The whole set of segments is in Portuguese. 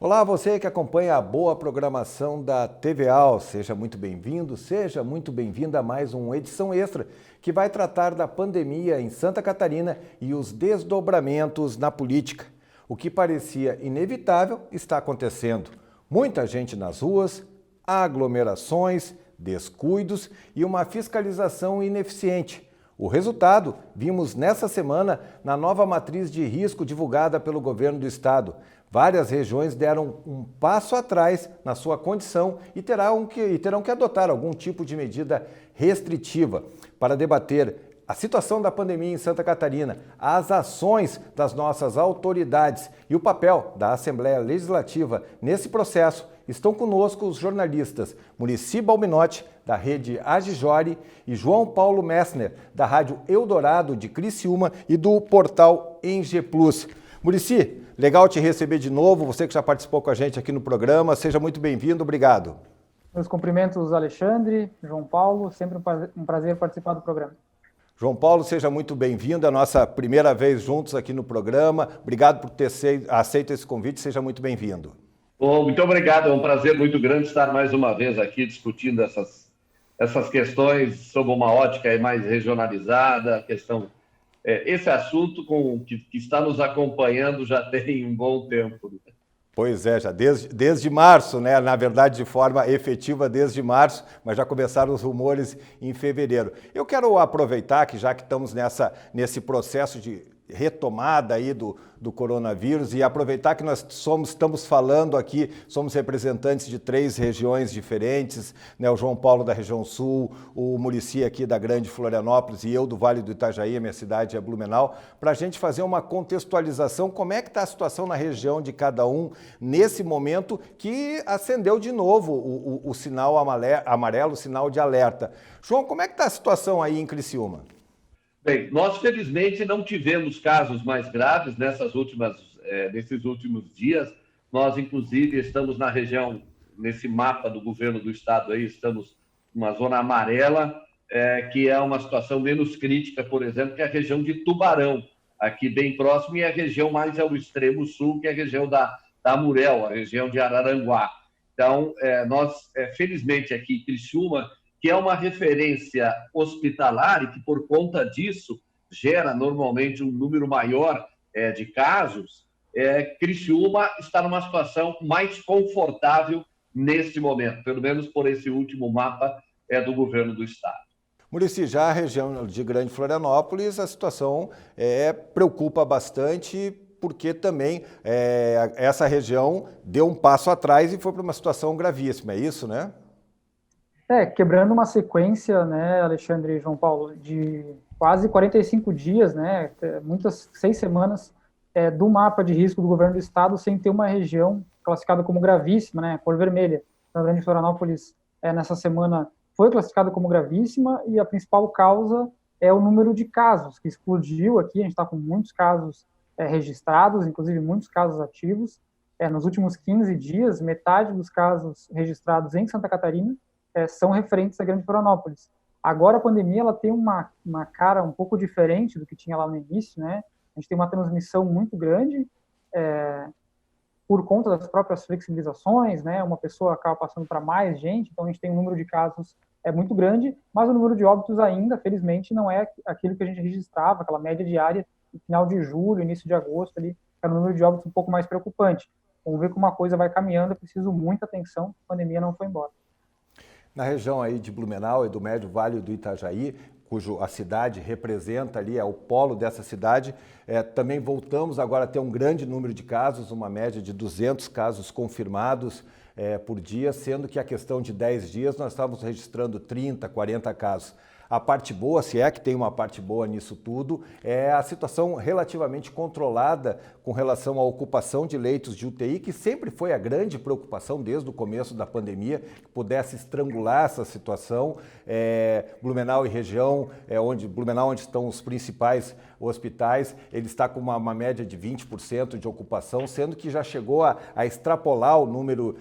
Olá, você que acompanha a boa programação da TVA, seja muito bem-vindo, seja muito bem-vinda a mais uma edição extra que vai tratar da pandemia em Santa Catarina e os desdobramentos na política. O que parecia inevitável está acontecendo. Muita gente nas ruas, aglomerações, descuidos e uma fiscalização ineficiente. O resultado vimos nessa semana na nova matriz de risco divulgada pelo governo do estado. Várias regiões deram um passo atrás na sua condição e terão que adotar algum tipo de medida restritiva. Para debater a situação da pandemia em Santa Catarina, as ações das nossas autoridades e o papel da Assembleia Legislativa nesse processo, estão conosco os jornalistas Muricy Balbinotti, da Rede Agijori, e João Paulo Messner, da Rádio Eldorado de Criciúma e do portal Eng Plus. Muricy, legal te receber de novo, você que já participou com a gente aqui no programa, seja muito bem-vindo, obrigado. Meus cumprimentos, Alexandre, João Paulo, sempre um prazer participar do programa. João Paulo, seja muito bem-vindo, é a nossa primeira vez juntos aqui no programa, obrigado por ter aceito esse convite, seja muito bem-vindo. Bom, muito obrigado, é um prazer muito grande estar mais uma vez aqui discutindo essas questões sob uma ótica mais regionalizada, esse assunto que está nos acompanhando já tem um bom tempo. Pois é, já desde março, né? Na verdade, de forma efetiva desde março, mas já começaram os rumores em fevereiro. Eu quero aproveitar que já que estamos nesse processo de retomada aí do coronavírus e aproveitar que nós estamos falando aqui, somos representantes de 3 regiões diferentes, né? O João Paulo da região sul, o Muricy aqui da Grande Florianópolis e eu do Vale do Itajaí, a minha cidade é Blumenau, para a gente fazer uma contextualização, como é que está a situação na região de cada um nesse momento que acendeu de novo o sinal amarelo, o sinal de alerta. João, como é que está a situação aí em Criciúma? Bem, nós felizmente não tivemos casos mais graves nesses últimos dias. Nós, inclusive, estamos na região, nesse mapa do governo do estado, aí, estamos numa zona amarela, que é uma situação menos crítica, por exemplo, que a região de Tubarão, aqui bem próximo, e a região mais ao extremo sul, que é a região da Amurel, a região de Araranguá. Então, nós, felizmente, aqui em Criciúma, que é uma referência hospitalar e que, por conta disso, gera normalmente um número maior de casos, Criciúma está numa situação mais confortável neste momento, pelo menos por esse último mapa do governo do estado. Muricy, já a região de Grande Florianópolis, a situação preocupa bastante, porque também essa região deu um passo atrás e foi para uma situação gravíssima, é isso, né? Quebrando uma sequência, né, Alexandre e João Paulo, de quase 45 dias, né, 6 semanas do mapa de risco do governo do estado sem ter uma região classificada como gravíssima, né, cor vermelha. A Grande Florianópolis, nessa semana, foi classificada como gravíssima e a principal causa é o número de casos, que explodiu aqui. A gente está com muitos casos registrados, inclusive muitos casos ativos. Nos últimos 15 dias, metade dos casos registrados em Santa Catarina são referentes à Grande Florianópolis. Agora a pandemia ela tem uma cara um pouco diferente do que tinha lá no início, né? A gente tem uma transmissão muito grande por conta das próprias flexibilizações, né? Uma pessoa acaba passando para mais gente, então a gente tem um número de casos muito grande, mas o número de óbitos ainda, felizmente, não é aquilo que a gente registrava, aquela média diária no final de julho, início de agosto, ali, era um número de óbitos um pouco mais preocupante. Vamos ver como a coisa vai caminhando, é preciso muita atenção, a pandemia não foi embora. Na região aí de Blumenau e do Médio Vale do Itajaí, cujo a cidade representa ali, é o polo dessa cidade, também voltamos agora a ter um grande número de casos, uma média de 200 casos confirmados por dia, sendo que a questão de 10 dias nós estávamos registrando 30, 40 casos. A parte boa, se é que tem uma parte boa nisso tudo, é a situação relativamente controlada com relação à ocupação de leitos de UTI, que sempre foi a grande preocupação desde o começo da pandemia, que pudesse estrangular essa situação. Blumenau e região, Blumenau, onde estão os principais hospitais, ele está com uma média de 20% de ocupação, sendo que já chegou a extrapolar o número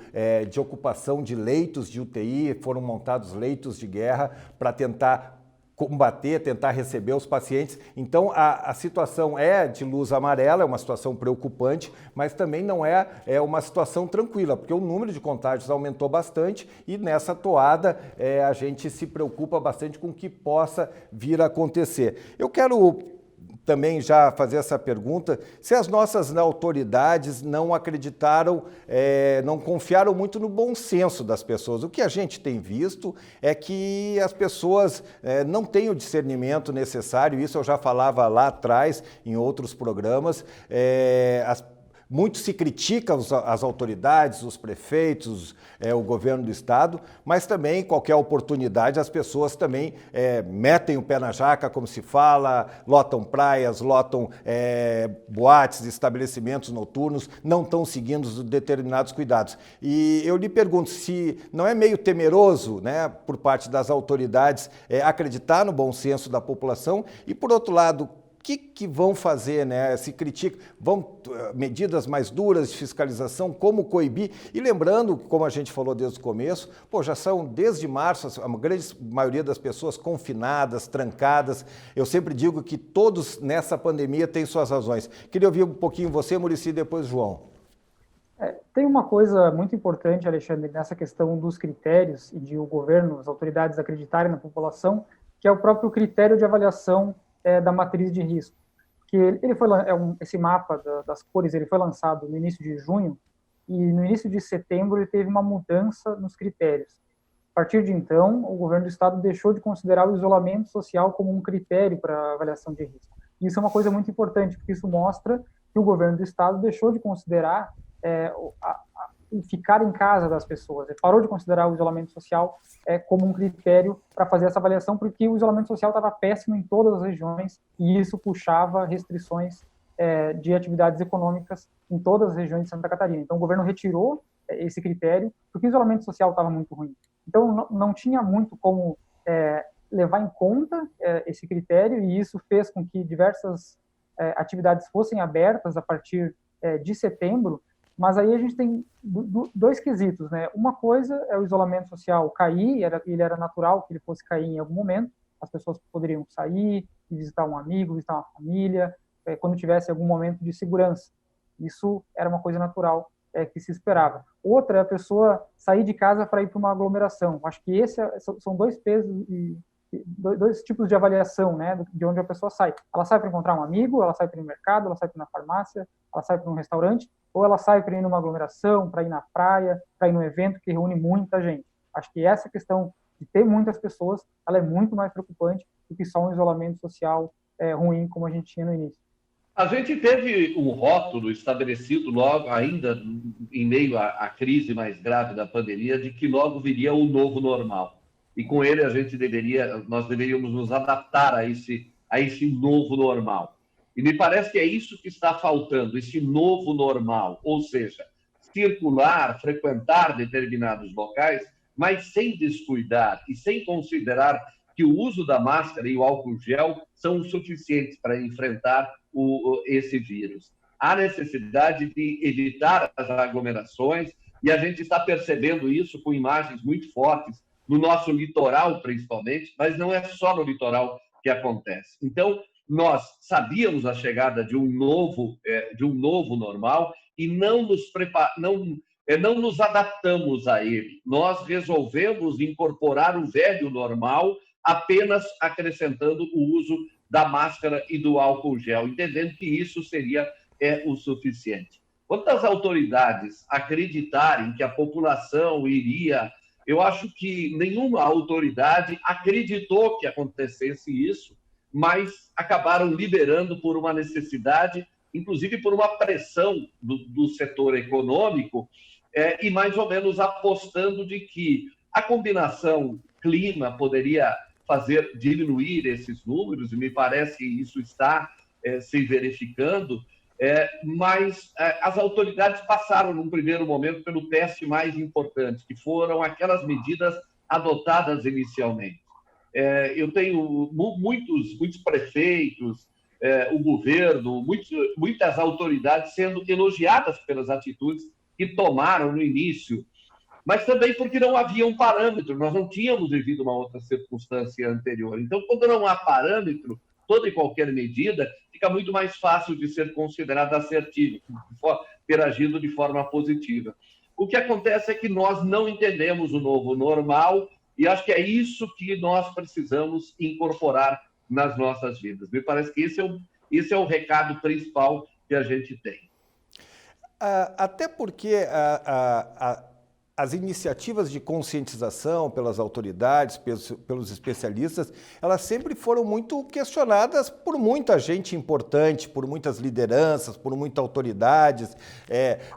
de ocupação de leitos de UTI, foram montados leitos de guerra para tentar combater, tentar receber os pacientes. Então, a situação é de luz amarela, é uma situação preocupante, mas também não é uma situação tranquila, porque o número de contágios aumentou bastante e nessa toada a gente se preocupa bastante com o que possa vir a acontecer. Eu quero também já fazer essa pergunta, se as nossas autoridades não acreditaram, não confiaram muito no bom senso das pessoas. O que a gente tem visto é que as pessoas não têm o discernimento necessário, isso eu já falava lá atrás em outros programas, muito se critica as autoridades, os prefeitos, o governo do estado, mas também, qualquer oportunidade, as pessoas também metem o pé na jaca, como se fala, lotam praias, lotam boates, estabelecimentos noturnos, não estão seguindo os determinados cuidados. E eu lhe pergunto se não é meio temeroso, né, por parte das autoridades, acreditar no bom senso da população e, por outro lado, o que vão fazer, né? Se critica, vão medidas mais duras de fiscalização, como coibir? E lembrando, como a gente falou desde o começo, já são desde março a grande maioria das pessoas confinadas, trancadas. Eu sempre digo que todos nessa pandemia têm suas razões. Queria ouvir um pouquinho você, Muricy, e depois João. Tem uma coisa muito importante, Alexandre, nessa questão dos critérios e de o governo, as autoridades acreditarem na população, que é o próprio critério de avaliação da matriz de risco, que ele foi esse mapa das cores, ele foi lançado no início de junho e no início de setembro ele teve uma mudança nos critérios. A partir de então, o governo do estado deixou de considerar o isolamento social como um critério para avaliação de risco. Isso é uma coisa muito importante, porque isso mostra que o governo do estado deixou de considerar ficar em casa das pessoas. Ele parou de considerar o isolamento social como um critério para fazer essa avaliação, porque o isolamento social estava péssimo em todas as regiões e isso puxava restrições de atividades econômicas em todas as regiões de Santa Catarina. Então, o governo retirou esse critério porque o isolamento social estava muito ruim. Então, não tinha muito como levar em conta esse critério e isso fez com que diversas atividades fossem abertas a partir de setembro. Mas aí a gente tem dois quesitos, né? Uma coisa é o isolamento social cair, ele era natural que ele fosse cair em algum momento, as pessoas poderiam sair, visitar um amigo, visitar uma família, quando tivesse algum momento de segurança. Isso era uma coisa natural que se esperava. Outra é a pessoa sair de casa para ir para uma aglomeração. Acho que são dois pesos e dois tipos de avaliação, né, de onde a pessoa sai. Ela sai para encontrar um amigo, ela sai para ir no mercado, ela sai para ir na farmácia, ela sai para um restaurante, ou ela sai para ir numa aglomeração, para ir na praia, para ir num evento que reúne muita gente. Acho que essa questão de ter muitas pessoas, ela é muito mais preocupante do que só um isolamento social ruim, como a gente tinha no início. A gente teve um rótulo estabelecido logo, ainda em meio à crise mais grave da pandemia, de que logo viria o novo normal. E com ele nós deveríamos nos adaptar a esse novo normal. E me parece que é isso que está faltando, esse novo normal, ou seja, circular, frequentar determinados locais, mas sem descuidar e sem considerar que o uso da máscara e o álcool gel são suficientes para enfrentar esse vírus. Há necessidade de evitar as aglomerações e a gente está percebendo isso com imagens muito fortes no nosso litoral, principalmente, mas não é só no litoral que acontece. Então, nós sabíamos a chegada de um novo normal e não nos adaptamos a ele. Nós resolvemos incorporar o velho normal, apenas acrescentando o uso da máscara e do álcool gel, entendendo que isso seria o suficiente. Quanto às autoridades acreditarem que a população iria... Eu acho que nenhuma autoridade acreditou que acontecesse isso, mas acabaram liberando por uma necessidade, inclusive por uma pressão do setor econômico, e mais ou menos apostando de que a combinação clima poderia fazer diminuir esses números, e me parece que isso está se verificando, mas as autoridades passaram, num primeiro momento, pelo teste mais importante, que foram aquelas medidas adotadas inicialmente. Eu tenho muitos prefeitos, o governo, muitas autoridades sendo elogiadas pelas atitudes que tomaram no início mas também porque não havia um parâmetro, nós não tínhamos vivido uma outra circunstância anterior. Então, quando não há parâmetro, toda e qualquer medida fica muito mais fácil de ser considerada assertiva, ter agido de forma positiva. O que acontece é que nós não entendemos o novo normal e acho que é isso que nós precisamos incorporar nas nossas vidas. Me parece que esse é o recado principal que a gente tem. Até porque as iniciativas de conscientização pelas autoridades, pelos especialistas, elas sempre foram muito questionadas por muita gente importante, por muitas lideranças, por muitas autoridades.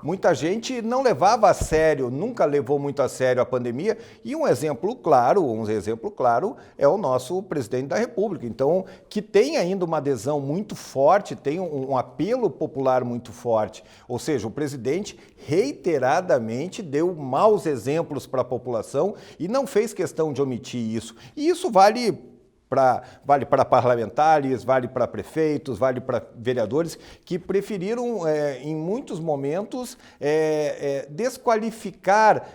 Muita gente não levava a sério, nunca levou muito a sério a pandemia, e um exemplo claro é o nosso presidente da República. Então, que tem ainda uma adesão muito forte, tem um apelo popular muito forte. Ou seja, o presidente reiteradamente deu maus exemplos para a população e não fez questão de omitir isso. E isso vale para parlamentares, vale para prefeitos, vale para vereadores que preferiram, em muitos momentos, desqualificar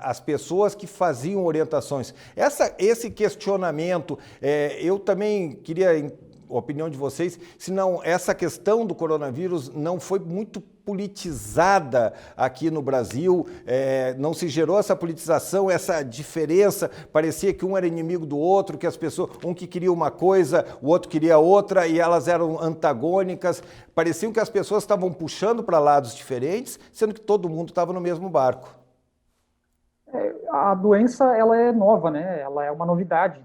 as pessoas que faziam orientações. Esse questionamento, eu também queria a opinião de vocês, se não essa questão do coronavírus não foi muito politizada aqui no Brasil, não se gerou essa politização, essa diferença, parecia que um era inimigo do outro, que as pessoas, um que queria uma coisa, o outro queria outra, e elas eram antagônicas, pareciam que as pessoas estavam puxando para lados diferentes, sendo que todo mundo estava no mesmo barco. A doença, ela é nova, né? Ela é uma novidade,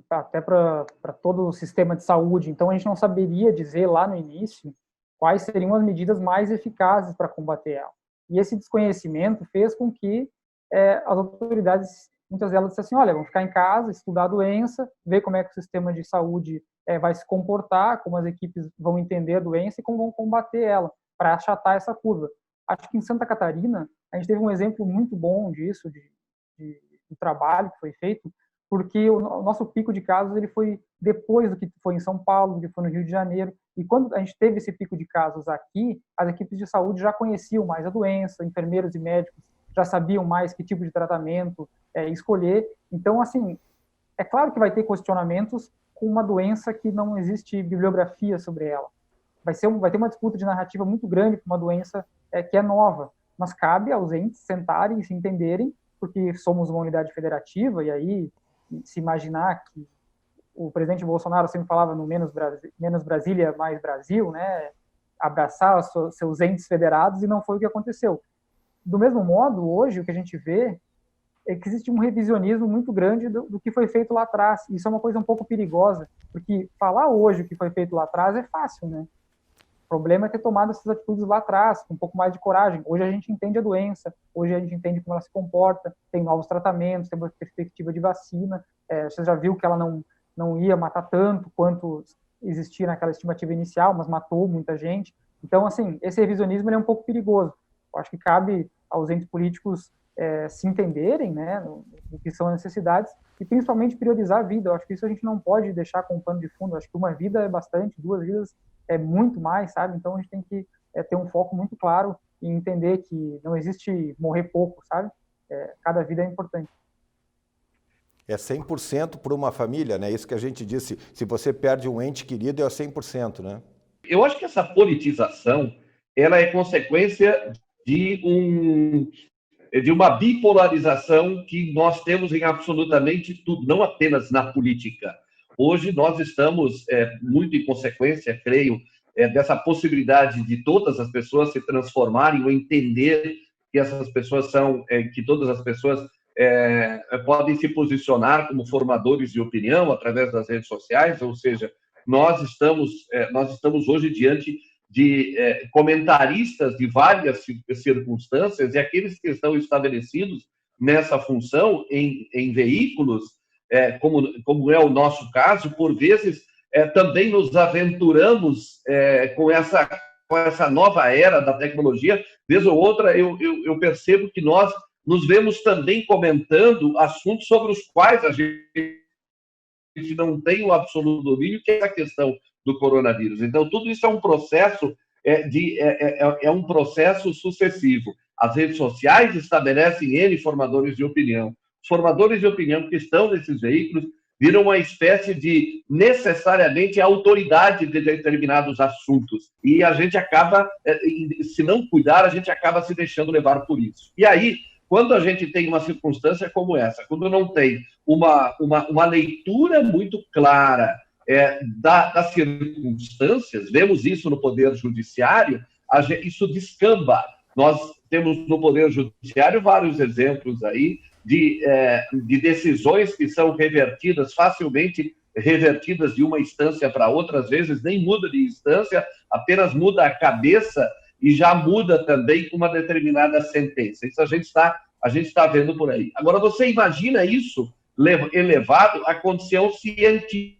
até para todo o sistema de saúde. Então, a gente não saberia dizer lá no início quais seriam as medidas mais eficazes para combater ela. E esse desconhecimento fez com que as autoridades, muitas delas, dissessem assim, olha, vamos ficar em casa, estudar a doença, ver como é que o sistema de saúde vai se comportar, como as equipes vão entender a doença e como vão combater ela, para achatar essa curva. Acho que em Santa Catarina, a gente teve um exemplo muito bom disso, do trabalho que foi feito, porque o nosso pico de casos ele foi depois do que foi em São Paulo, do que foi no Rio de Janeiro, e quando a gente teve esse pico de casos aqui, as equipes de saúde já conheciam mais a doença, enfermeiros e médicos já sabiam mais que tipo de tratamento escolher. Então, assim, é claro que vai ter questionamentos com uma doença que não existe bibliografia sobre ela. Vai ter uma disputa de narrativa muito grande com uma doença que é nova, mas cabe aos entes sentarem e se entenderem, porque somos uma unidade federativa, e aí se imaginar que o presidente Bolsonaro sempre falava no menos Brasília, mais Brasil, né? Abraçar os seus entes federados, e não foi o que aconteceu. Do mesmo modo, hoje, o que a gente vê é que existe um revisionismo muito grande do que foi feito lá atrás. Isso é uma coisa um pouco perigosa, porque falar hoje o que foi feito lá atrás é fácil, né? O problema é ter tomado essas atitudes lá atrás, com um pouco mais de coragem. Hoje a gente entende a doença, hoje a gente entende como ela se comporta, tem novos tratamentos, tem uma perspectiva de vacina. Você já viu que ela não ia matar tanto quanto existia naquela estimativa inicial, mas matou muita gente. Então, assim, esse revisionismo é um pouco perigoso. Eu acho que cabe aos entes políticos se entenderem, né, do que são as necessidades e principalmente priorizar a vida. Eu acho que isso a gente não pode deixar como pano de fundo. Eu acho que uma vida é bastante, 2 vidas é muito mais, sabe? Então a gente tem que ter um foco muito claro e entender que não existe morrer pouco, sabe? Cada vida é importante. É 100% por uma família, né? Isso que a gente disse, se você perde um ente querido, é 100%, né? Eu acho que essa politização, ela é consequência de uma bipolarização que nós temos em absolutamente tudo, não apenas na política. Hoje nós estamos muito em consequência, creio, dessa possibilidade de todas as pessoas se transformarem ou entender que essas pessoas que todas as pessoas podem se posicionar como formadores de opinião através das redes sociais, ou seja, nós estamos hoje diante de comentaristas de várias circunstâncias, e aqueles que estão estabelecidos nessa função em veículos, como é o nosso caso, por vezes também nos aventuramos com essa nova era da tecnologia. Vez ou outra, eu percebo que nós nos vemos também comentando assuntos sobre os quais a gente não tem o absoluto domínio, que é a questão do coronavírus. Então, tudo isso é um processo um processo sucessivo. As redes sociais estabelecem N formadores de opinião. Os formadores de opinião que estão nesses veículos viram uma espécie de, necessariamente, autoridade de determinados assuntos. E a gente acaba, se não cuidar, a gente acaba se deixando levar por isso. E aí, quando a gente tem uma circunstância como essa, quando não tem uma leitura muito clara das circunstâncias, vemos isso no Poder Judiciário, isso descamba. Nós temos no Poder Judiciário vários exemplos aí de decisões que são facilmente revertidas de uma instância para outra, às vezes nem muda de instância, apenas muda a cabeça e já muda também uma determinada sentença. Isso a gente está vendo por aí. Agora, você imagina isso elevado à condição científica.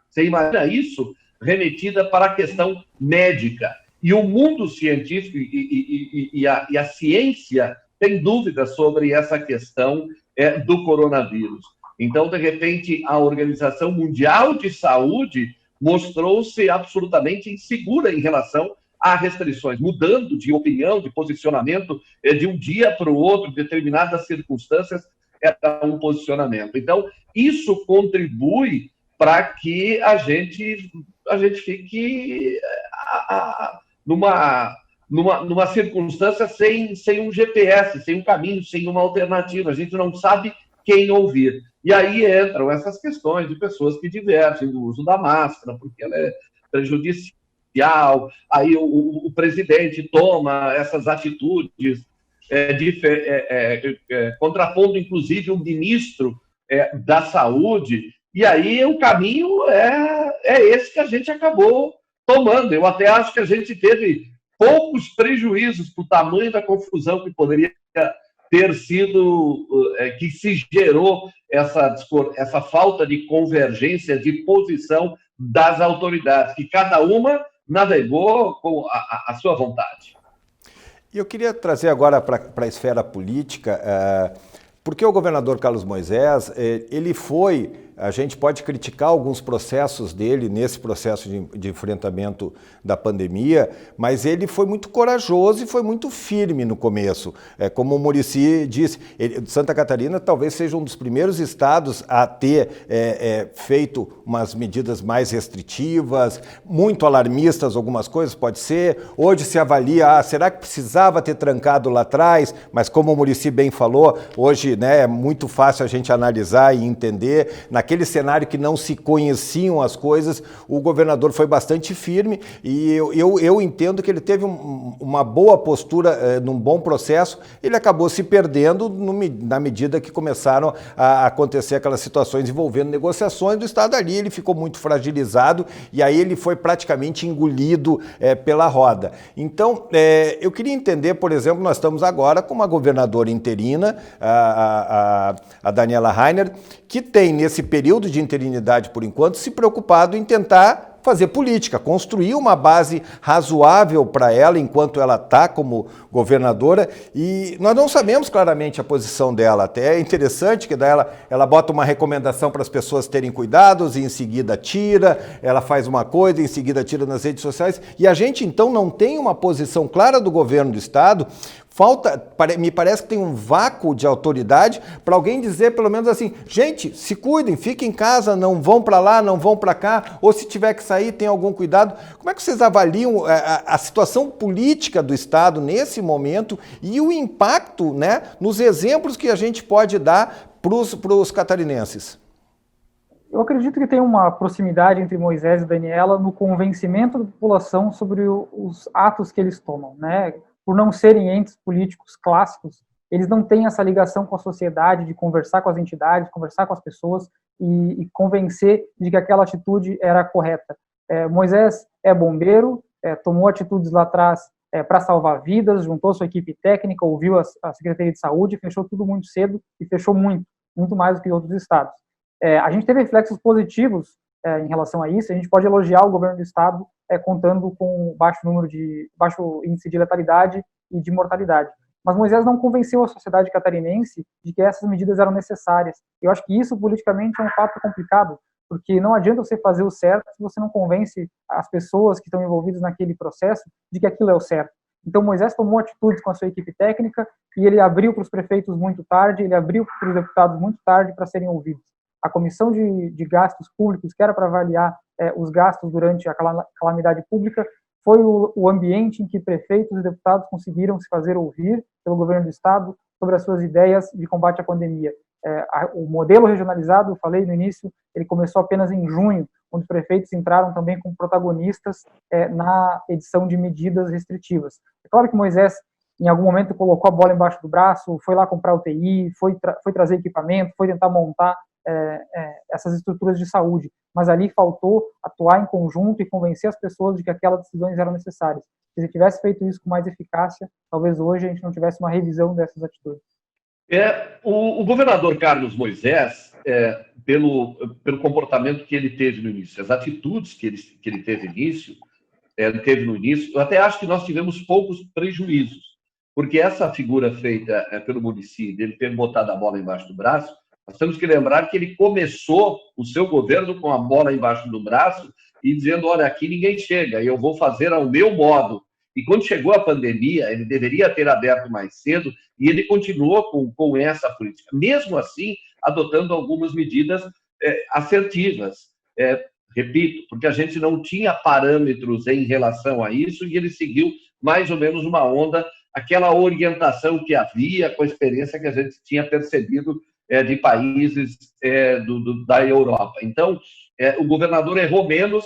Você imagina isso remetida para a questão médica. E o mundo científico e a ciência tem dúvidas sobre essa questão do coronavírus. Então, de repente, a Organização Mundial de Saúde mostrou-se absolutamente insegura em relação a restrições, mudando de opinião, de posicionamento, de um dia para o outro, determinadas circunstâncias, era um posicionamento. Então, isso contribui para que a gente fique numa circunstância sem um GPS, sem um caminho, sem uma alternativa. A gente não sabe quem ouvir. E aí entram essas questões de pessoas que divergem do uso da máscara, porque ela é prejudicial. Aí o presidente toma essas atitudes, contrapondo, inclusive, o ministro da Saúde. E aí o caminho é esse que a gente acabou tomando. Eu até acho que a gente teve poucos prejuízos para o tamanho da confusão que poderia ter sido, que se gerou essa falta de convergência de posição das autoridades, que cada uma navegou com a sua vontade. E eu queria trazer agora para a esfera política, porque o governador Carlos Moisés, ele foi... A gente pode criticar alguns processos dele nesse processo de enfrentamento da pandemia, mas ele foi muito corajoso e foi muito firme no começo. Como o Muricy disse, Santa Catarina talvez seja um dos primeiros estados a ter feito umas medidas mais restritivas, muito alarmistas, algumas coisas, pode ser. Hoje se avalia, será que precisava ter trancado lá atrás? Mas como o Muricy bem falou, hoje é muito fácil a gente analisar e entender. Naquele cenário que não se conheciam as coisas, o governador foi bastante firme e eu entendo que ele teve uma boa postura, num bom processo. Ele acabou se perdendo na medida que começaram a acontecer aquelas situações envolvendo negociações do Estado ali. Ele ficou muito fragilizado e aí ele foi praticamente engolido pela roda. Então, eu queria entender, por exemplo, nós estamos agora com uma governadora interina, a Daniela Rainer, que tem, nesse período de interinidade, por enquanto, se preocupado em tentar fazer política, construir uma base razoável para ela enquanto ela está como governadora, e nós não sabemos claramente a posição dela. Até é interessante que daí ela bota uma recomendação para as pessoas terem cuidados e em seguida tira, ela faz uma coisa e em seguida tira nas redes sociais, e a gente então não tem uma posição clara do governo do estado. Me parece que tem um vácuo de autoridade para alguém dizer pelo menos assim, gente, se cuidem, fiquem em casa, não vão para lá, não vão para cá, ou se tiver que sair, tenham algum cuidado. Como é que vocês avaliam a situação política do Estado nesse momento e o impacto, nos exemplos que a gente pode dar para os catarinenses? Eu acredito que tem uma proximidade entre Moisés e Daniela no convencimento da população sobre os atos que eles tomam, Por não serem entes políticos clássicos, eles não têm essa ligação com a sociedade, de conversar com as entidades, conversar com as pessoas e convencer de que aquela atitude era correta. Moisés é bombeiro, tomou atitudes lá atrás para salvar vidas, juntou sua equipe técnica, ouviu a Secretaria de Saúde, fechou tudo muito cedo e fechou muito mais do que outros estados. A gente teve reflexos positivos em relação a isso. A gente pode elogiar o governo do estado contando com baixo índice de letalidade e de mortalidade. Mas Moisés não convenceu a sociedade catarinense de que essas medidas eram necessárias. Eu acho que isso politicamente é um fato complicado, porque não adianta você fazer o certo se você não convence as pessoas que estão envolvidas naquele processo de que aquilo é o certo. Então, Moisés tomou atitudes com a sua equipe técnica e ele abriu para os prefeitos muito tarde, ele abriu para os deputados muito tarde para serem ouvidos. A comissão de gastos públicos, que era para avaliar os gastos durante a calamidade pública, foi o ambiente em que prefeitos e deputados conseguiram se fazer ouvir pelo governo do Estado sobre as suas ideias de combate à pandemia. O modelo regionalizado, eu falei no início, ele começou apenas em junho, onde os prefeitos entraram também como protagonistas na edição de medidas restritivas. É claro que Moisés, em algum momento, colocou a bola embaixo do braço, foi lá comprar UTI, foi trazer equipamento, foi tentar montar essas estruturas de saúde, mas ali faltou atuar em conjunto e convencer as pessoas de que aquelas decisões eram necessárias. Se ele tivesse feito isso com mais eficácia, talvez hoje a gente não tivesse uma revisão dessas atitudes. O governador Carlos Moisés, pelo comportamento que ele teve no início, as atitudes que ele teve no início, eu até acho que nós tivemos poucos prejuízos, porque essa figura feita pelo Muricy, dele ter botado a bola embaixo do braço, nós temos que lembrar que ele começou o seu governo com a bola embaixo do braço e dizendo, olha, aqui ninguém chega, eu vou fazer ao meu modo. E quando chegou a pandemia, ele deveria ter aberto mais cedo e ele continuou com essa política, mesmo assim, adotando algumas medidas assertivas. Repito, porque a gente não tinha parâmetros em relação a isso e ele seguiu mais ou menos uma onda, aquela orientação que havia com a experiência que a gente tinha percebido de países da Europa. Então, o governador errou menos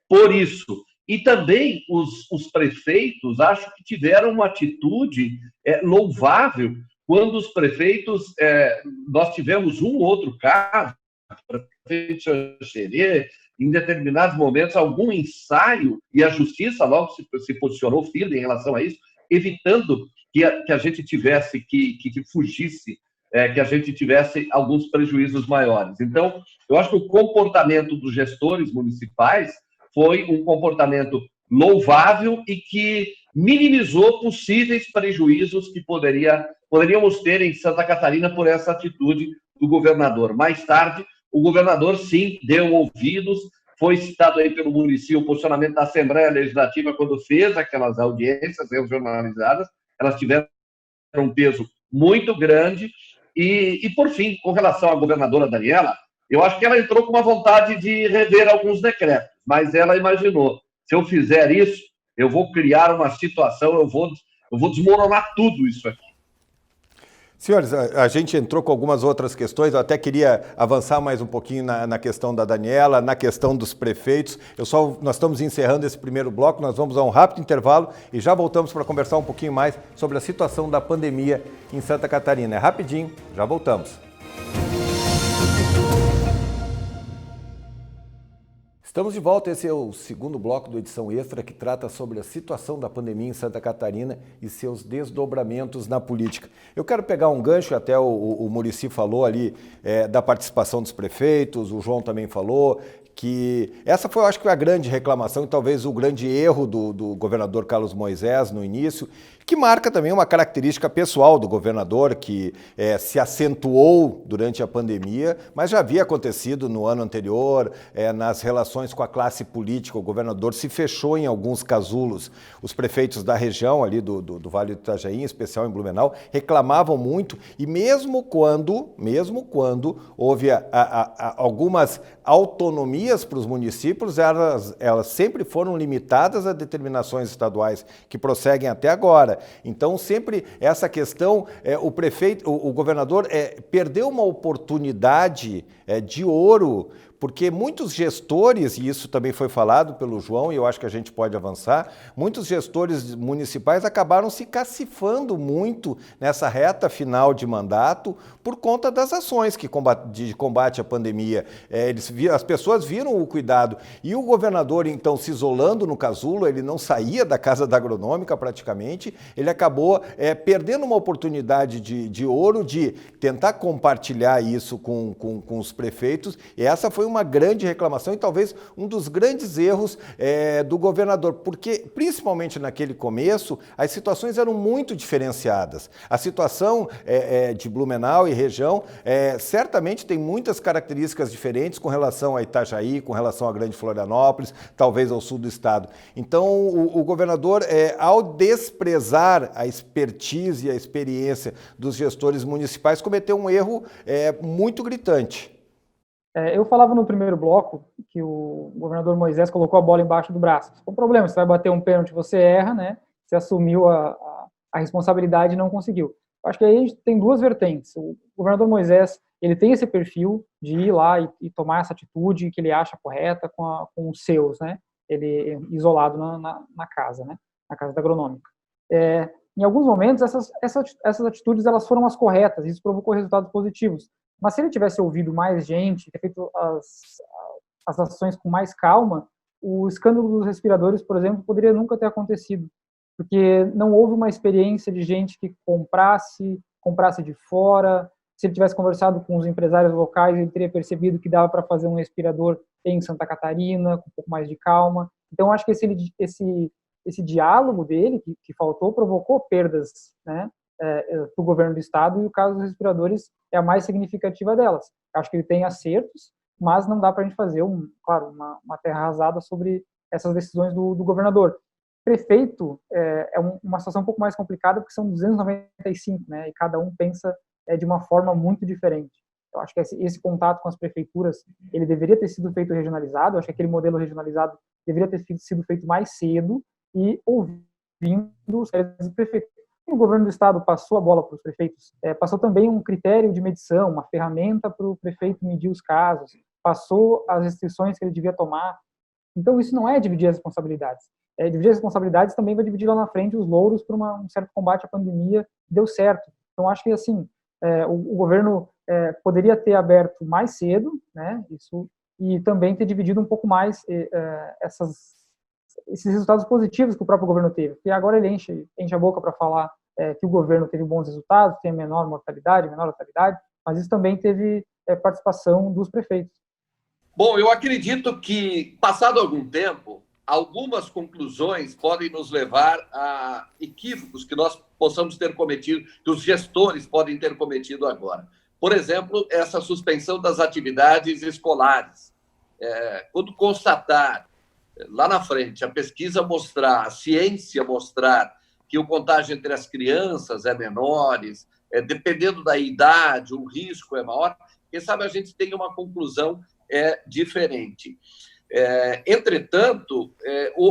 por isso. E também os prefeitos, acho que tiveram uma atitude louvável quando os prefeitos, nós tivemos um outro caso, o prefeito Xerê, em determinados momentos, algum ensaio, e a justiça logo se posicionou firme em relação a isso, evitando que a gente tivesse que fugisse, que a gente tivesse alguns prejuízos maiores. Então, eu acho que o comportamento dos gestores municipais foi um comportamento louvável e que minimizou possíveis prejuízos que poderíamos ter em Santa Catarina por essa atitude do governador. Mais tarde, o governador, sim, deu ouvidos, foi citado aí pelo Muricy o posicionamento da Assembleia Legislativa quando fez aquelas audiências jornalizadas, elas tiveram um peso muito grande. E, por fim, com relação à governadora Daniela, eu acho que ela entrou com uma vontade de rever alguns decretos, mas ela imaginou, se eu fizer isso, eu vou criar uma situação, eu vou desmoronar tudo isso aqui. Senhores, a gente entrou com algumas outras questões, eu até queria avançar mais um pouquinho na questão da Daniela, na questão dos prefeitos. Nós estamos encerrando esse primeiro bloco, nós vamos a um rápido intervalo e já voltamos para conversar um pouquinho mais sobre a situação da pandemia em Santa Catarina. É rapidinho, já voltamos. Estamos de volta, esse é o segundo bloco do Edição Extra, que trata sobre a situação da pandemia em Santa Catarina e seus desdobramentos na política. Eu quero pegar um gancho, até o Muricy falou ali, da participação dos prefeitos, o João também falou, que essa foi, eu acho que, a grande reclamação e talvez o grande erro do governador Carlos Moisés no início, que marca também uma característica pessoal do governador, que se acentuou durante a pandemia, mas já havia acontecido no ano anterior, nas relações com a classe política. O governador se fechou em alguns casulos. Os prefeitos da região ali do Vale do Itajaí, em especial em Blumenau, reclamavam muito, e mesmo quando houve algumas autonomias para os municípios, elas sempre foram limitadas a determinações estaduais que prosseguem até agora. Então, sempre essa questão, o governador perdeu uma oportunidade de ouro, porque muitos gestores, e isso também foi falado pelo João, e eu acho que a gente pode avançar, muitos gestores municipais acabaram se cacifando muito nessa reta final de mandato por conta das ações de combate à pandemia. As pessoas viram o cuidado, e o governador, então, se isolando no casulo, ele não saía da Casa da Agronômica praticamente, ele acabou perdendo uma oportunidade de ouro de tentar compartilhar isso com os prefeitos, e essa foi uma grande reclamação e talvez um dos grandes erros do governador, porque principalmente naquele começo as situações eram muito diferenciadas. A situação de Blumenau e região certamente tem muitas características diferentes com relação a Itajaí, com relação a Grande Florianópolis, talvez ao sul do estado. Então o governador, ao desprezar a expertise e a experiência dos gestores municipais, cometeu um erro muito gritante. Eu falava no primeiro bloco que o governador Moisés colocou a bola embaixo do braço. Com problema, você vai bater um pênalti, você erra, né? Você assumiu a responsabilidade e não conseguiu. Acho que aí a gente tem duas vertentes. O governador Moisés, ele tem esse perfil de ir lá e tomar essa atitude que ele acha correta com os seus, né? Ele isolado na casa, né? Na casa da agronômica. Em alguns momentos, essas atitudes elas foram as corretas, isso provocou resultados positivos. Mas se ele tivesse ouvido mais gente, ter feito as ações com mais calma, o escândalo dos respiradores, por exemplo, poderia nunca ter acontecido, porque não houve uma experiência de gente que comprasse de fora. Se ele tivesse conversado com os empresários locais, ele teria percebido que dava para fazer um respirador em Santa Catarina, com um pouco mais de calma. Então, acho que esse diálogo dele, que faltou, provocou perdas, né, para o governo do estado, e o caso dos respiradores é a mais significativa delas. Acho que ele tem acertos, mas não dá para a gente fazer, uma terra arrasada sobre essas decisões do governador. Prefeito uma situação um pouco mais complicada, porque são 295, né, e cada um pensa de uma forma muito diferente. Eu acho que esse contato com as prefeituras, ele deveria ter sido feito regionalizado. Eu acho que aquele modelo regionalizado deveria ter sido feito mais cedo e ouvindo os prefeitos. O governo do estado passou a bola para os prefeitos, passou também um critério de medição, uma ferramenta para o prefeito medir os casos, passou as restrições que ele devia tomar. Então, isso não é dividir as responsabilidades. Dividir as responsabilidades também vai dividir lá na frente os louros para um certo combate à pandemia que deu certo. Então, acho que assim, o governo poderia ter aberto mais cedo, né, isso, e também ter dividido um pouco mais esses resultados positivos que o próprio governo teve. Porque agora ele enche a boca para falar que o governo teve bons resultados, tem menor mortalidade, mas isso também teve participação dos prefeitos. Bom, eu acredito que, passado algum tempo, algumas conclusões podem nos levar a equívocos que nós possamos ter cometido, que os gestores podem ter cometido agora. Por exemplo, essa suspensão das atividades escolares. Quando constatar lá na frente a pesquisa mostrar, a ciência mostrar que o contágio entre as crianças é menores, dependendo da idade, o risco é maior, quem sabe a gente tem uma conclusão diferente. Entretanto,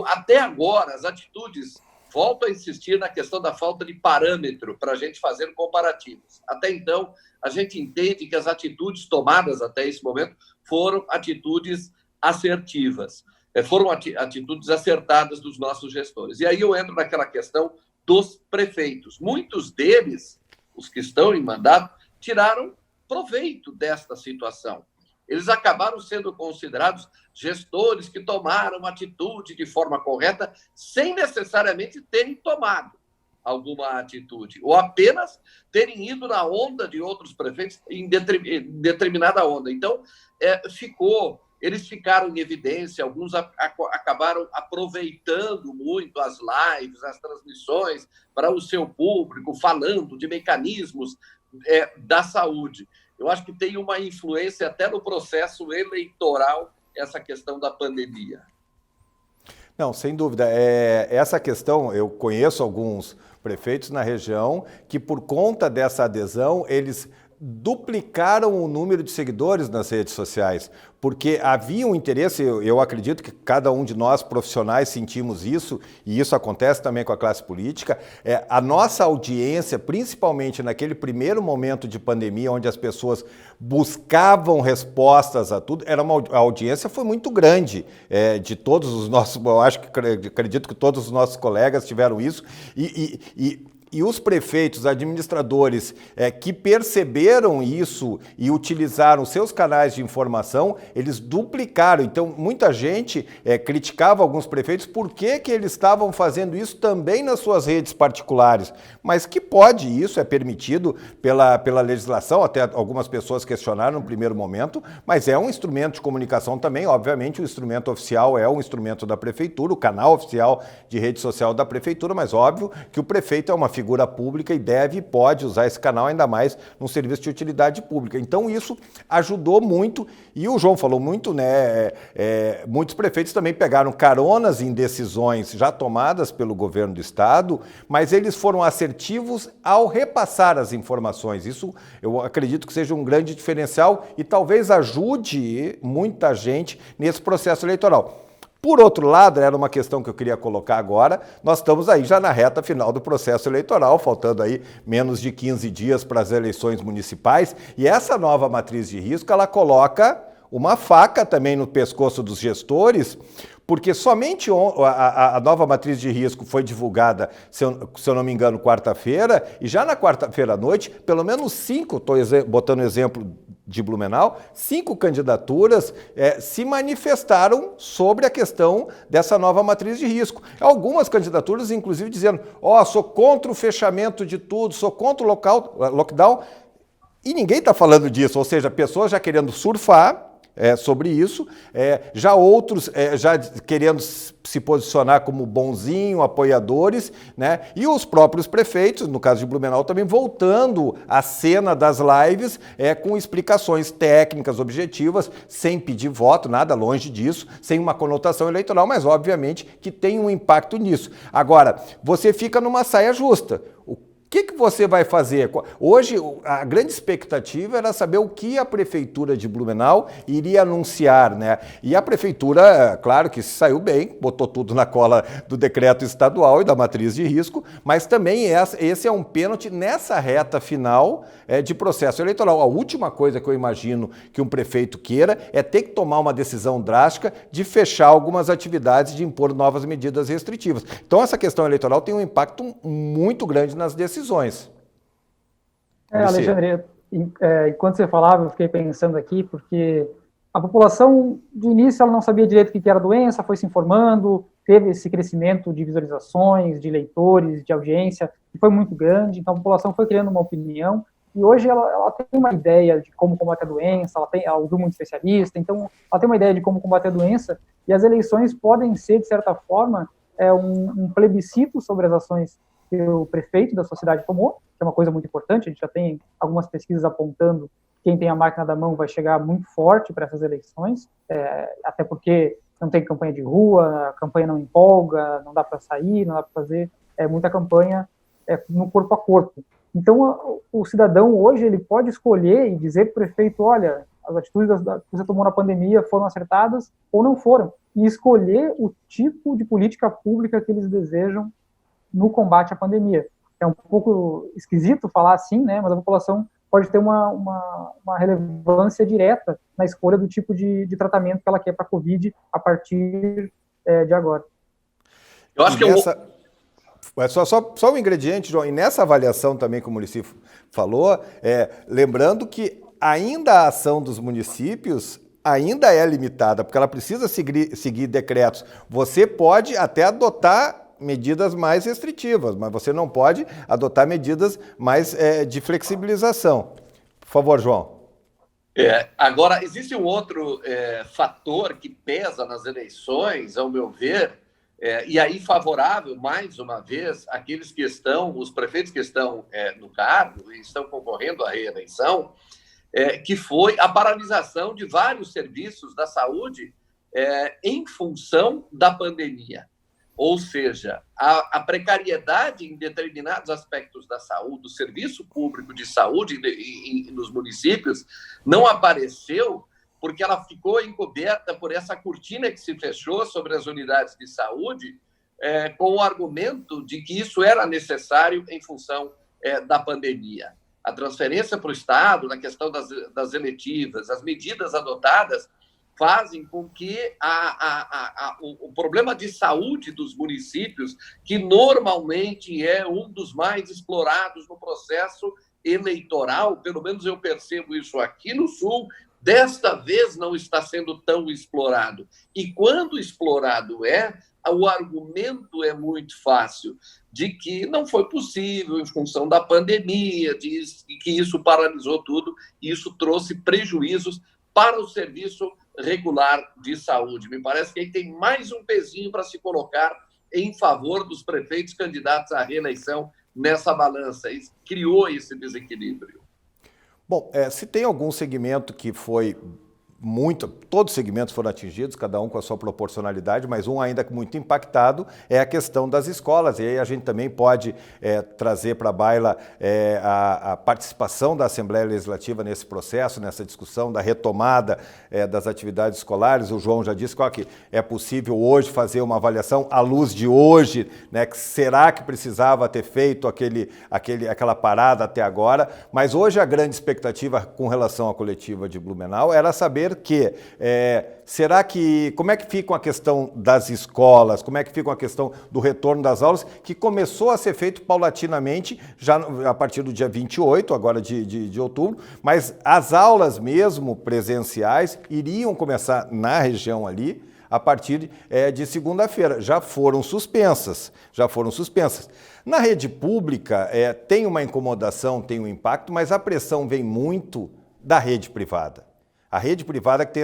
até agora, as atitudes, volto a insistir na questão da falta de parâmetro para a gente fazer comparativos. Até então, a gente entende que as atitudes tomadas até esse momento foram atitudes assertivas, foram atitudes acertadas dos nossos gestores. E aí eu entro naquela questão dos prefeitos. Muitos deles, os que estão em mandato, tiraram proveito desta situação. Eles acabaram sendo considerados gestores que tomaram atitude de forma correta, sem necessariamente terem tomado alguma atitude, ou apenas terem ido na onda de outros prefeitos em determinada onda. Então, eles ficaram em evidência, alguns acabaram aproveitando muito as lives, as transmissões para o seu público, falando de mecanismos da saúde. Eu acho que tem uma influência até no processo eleitoral essa questão da pandemia. Não, sem dúvida. Essa questão, eu conheço alguns prefeitos na região que, por conta dessa adesão, eles duplicaram o número de seguidores nas redes sociais, porque havia um interesse, eu acredito que cada um de nós profissionais sentimos isso, e isso acontece também com a classe política, a nossa audiência, principalmente naquele primeiro momento de pandemia, onde as pessoas buscavam respostas a tudo, a audiência foi muito grande, de todos os nossos, eu acredito que todos os nossos colegas tiveram isso, E os prefeitos, administradores que perceberam isso e utilizaram seus canais de informação, eles duplicaram. Então, muita gente criticava alguns prefeitos por que eles estavam fazendo isso também nas suas redes particulares. Mas que pode, isso é permitido pela legislação, até algumas pessoas questionaram no primeiro momento, mas é um instrumento de comunicação também. Obviamente, o instrumento oficial é um instrumento da prefeitura, o canal oficial de rede social da prefeitura, mas óbvio que o prefeito é uma figura pública e deve e pode usar esse canal, ainda mais num serviço de utilidade pública. Então isso ajudou muito, e o João falou muito, né? Muitos prefeitos também pegaram caronas em decisões já tomadas pelo governo do estado, mas eles foram assertivos ao repassar as informações. Isso eu acredito que seja um grande diferencial e talvez ajude muita gente nesse processo eleitoral. Por outro lado, era uma questão que eu queria colocar agora, nós estamos aí já na reta final do processo eleitoral, faltando aí menos de 15 dias para as eleições municipais, e essa nova matriz de risco, ela coloca uma faca também no pescoço dos gestores, porque somente a nova matriz de risco foi divulgada, se eu não me engano, quarta-feira, e já na quarta-feira à noite, pelo menos 5, estou botando exemplo de Blumenau, 5 candidaturas se manifestaram sobre a questão dessa nova matriz de risco. Algumas candidaturas, inclusive, dizendo, sou contra o fechamento de tudo, sou contra o lockdown, e ninguém está falando disso, ou seja, pessoas já querendo surfar sobre isso, já outros já querendo se posicionar como bonzinho, apoiadores, né? E os próprios prefeitos, no caso de Blumenau, também voltando à cena das lives com explicações técnicas, objetivas, sem pedir voto, nada longe disso, sem uma conotação eleitoral, mas obviamente que tem um impacto nisso. Agora, você fica numa saia justa. O que você vai fazer? Hoje, a grande expectativa era saber o que a Prefeitura de Blumenau iria anunciar, né? E a Prefeitura, claro que saiu bem, botou tudo na cola do decreto estadual e da matriz de risco, mas também esse é um pênalti nessa reta final de processo eleitoral. A última coisa que eu imagino que um prefeito queira é ter que tomar uma decisão drástica de fechar algumas atividades, de impor novas medidas restritivas. Então, essa questão eleitoral tem um impacto muito grande nas decisões. Alexandre, enquanto você falava, eu fiquei pensando aqui, porque a população, de início, ela não sabia direito o que era a doença, foi se informando, teve esse crescimento de visualizações, de leitores, de audiência, que foi muito grande, então a população foi criando uma opinião, e hoje ela tem uma ideia de como combater a doença, ela ouviu muito especialista, então ela tem uma ideia de como combater a doença, e as eleições podem ser, de certa forma, um plebiscito sobre as ações que o prefeito da sua cidade tomou, que é uma coisa muito importante. A gente já tem algumas pesquisas apontando que quem tem a máquina da mão vai chegar muito forte para essas eleições, até porque não tem campanha de rua, a campanha não empolga, não dá para sair, não dá para fazer muita campanha no corpo a corpo. Então, o cidadão hoje ele pode escolher e dizer para o prefeito, olha, as atitudes que você tomou na pandemia foram acertadas ou não foram, e escolher o tipo de política pública que eles desejam no combate à pandemia. É um pouco esquisito falar assim, né, mas a população pode ter uma relevância direta na escolha do tipo de tratamento que ela quer para a Covid a partir de agora. Eu acho que só um ingrediente, João, e nessa avaliação também que o município falou, lembrando que ainda a ação dos municípios ainda é limitada, porque ela precisa seguir decretos. Você pode até adotar medidas mais restritivas, mas você não pode adotar medidas mais de flexibilização. Por favor, João. Agora, existe um outro fator que pesa nas eleições, ao meu ver, e aí favorável, mais uma vez, aqueles que estão, os prefeitos que estão no cargo e estão concorrendo à reeleição, que foi a paralisação de vários serviços da saúde em função da pandemia. Ou seja, a precariedade em determinados aspectos da saúde, do serviço público de saúde nos municípios, não apareceu porque ela ficou encoberta por essa cortina que se fechou sobre as unidades de saúde, com o argumento de que isso era necessário em função da pandemia. A transferência para o Estado, na questão das eletivas, as medidas adotadas, fazem com que o problema de saúde dos municípios, que normalmente é um dos mais explorados no processo eleitoral, pelo menos eu percebo isso aqui no Sul, desta vez não está sendo tão explorado. E quando explorado o argumento é muito fácil, de que não foi possível em função da pandemia, de que isso paralisou tudo, e isso trouxe prejuízos para o serviço regular de saúde. Me parece que aí tem mais um pezinho para se colocar em favor dos prefeitos candidatos à reeleição nessa balança. E criou esse desequilíbrio. Bom, se tem algum segmento que foi todos os segmentos foram atingidos, cada um com a sua proporcionalidade, mas um ainda muito impactado é a questão das escolas. E aí a gente também pode trazer para a baila a participação da Assembleia Legislativa nesse processo, nessa discussão da retomada das atividades escolares. O João já disse que é possível hoje fazer uma avaliação à luz de hoje, né? Que será que precisava ter feito aquela parada até agora? Mas hoje a grande expectativa com relação à coletiva de Blumenau era saber como é que fica a questão das escolas, como é que fica a questão do retorno das aulas, que começou a ser feito paulatinamente, já a partir do dia 28, agora de outubro, mas as aulas mesmo presenciais iriam começar na região ali, a partir de segunda-feira. Já foram suspensas. Na rede pública tem uma incomodação, tem um impacto, mas a pressão vem muito da rede privada. A rede privada que tem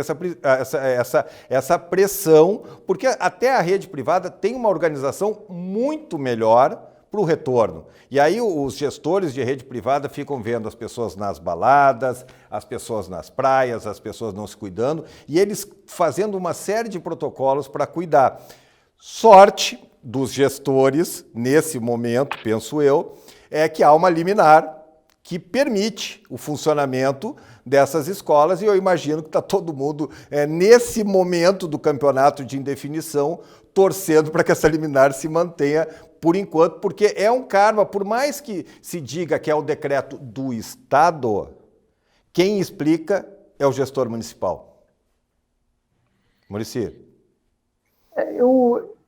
essa pressão, porque até a rede privada tem uma organização muito melhor para o retorno. E aí os gestores de rede privada ficam vendo as pessoas nas baladas, as pessoas nas praias, as pessoas não se cuidando, e eles fazendo uma série de protocolos para cuidar. Sorte dos gestores, nesse momento, penso eu, é que há uma liminar que permite o funcionamento dessas escolas, e eu imagino que está todo mundo, nesse momento do campeonato de indefinição, torcendo para que essa liminar se mantenha por enquanto, porque é um karma, por mais que se diga que é o decreto do Estado, quem explica é o gestor municipal. Muricy.